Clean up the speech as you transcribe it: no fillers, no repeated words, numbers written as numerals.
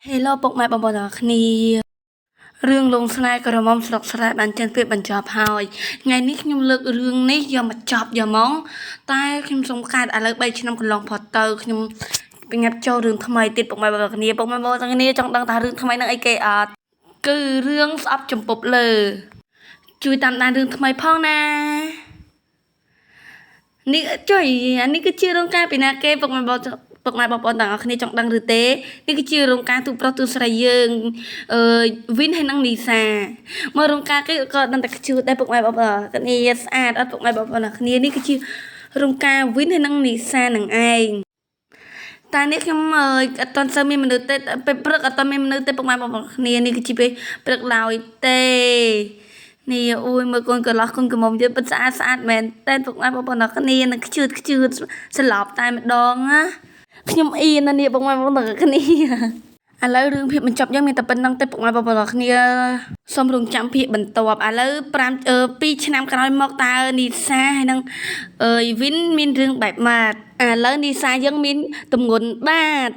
Hello ពុកម៉ែបងប្អូនទាំងអស់គ្នារឿងលងស្នេហ៍ក្រមុំស្រុកស្រែបានចេញពេលបញ្ចប់ហើយថ្ងៃនេះខ្ញុំលើករឿងនេះយកមកចប់យកហ្មងតែខ្ញុំសុំកាត់ឥឡូវ3ឆ្នាំកន្លងផុតទៅខ្ញុំបញ្ញាប់ចូលរឿងថ្មីទៀតពុកម៉ែបងប្អូនគ្នាពុកម៉ែបងប្អូនទាំងគ្នាចង់ដឹងថារឿងថ្មីនឹងអីគេអត់គឺរឿងស្អប់ចំពប់លើជួយតាមដានរឿងថ្មីផងណានេះជួយអានេះគឺជារឿងការពីណាគេពុកម៉ែបងប្អូនទាំងអស់គ្នាចង់ដឹងឬទេនេះគឺជារោងការទូប្រុសទូស្រីយើងវិនហើយនិងនីសាមករោងការគេក៏ដឹងតែខ្ជូតដែរពុកម៉ែបងប្អូនគ្នាស្អាតអត់ពុកម៉ែបងប្អូនគ្នានេះគឺជារោងការវិនហើយនិងនីសានឹងឯងតែនេះខ្ញុំអត់ទាន់សូវមានមនុស្សទេពេលព្រឹកអត់ទាន់មានមនុស្សទេពុកម៉ែបងប្អូនគ្នានេះគឺជាពេលព្រឹកឡើយទេនេះអូយមើលកូនកន្លោះកូនក្រមុំយើងពិតស្អាតមែនតែពុកម៉ែបងប្អូនគ្នានឹងខ្ជូតស្លាប់តែម្ដងណាខ្ញុំអៀនណានេះបងប្អូនទាំងគ្នាឥឡូវរឿងភាពបញ្ចប់យើងមានតែប៉ុណ្្នឹងទេពុកម៉ែបងប្អូនទាំងគ្នាសូមរងចាំភាគបន្ទាប់ឥឡូវ2ឆ្នាំក្រោយមកតើនីសាហើយនឹងវិនមានរឿងបែបម៉ាត់ឥឡូវនីសាយើងមានទម្ងន់បាត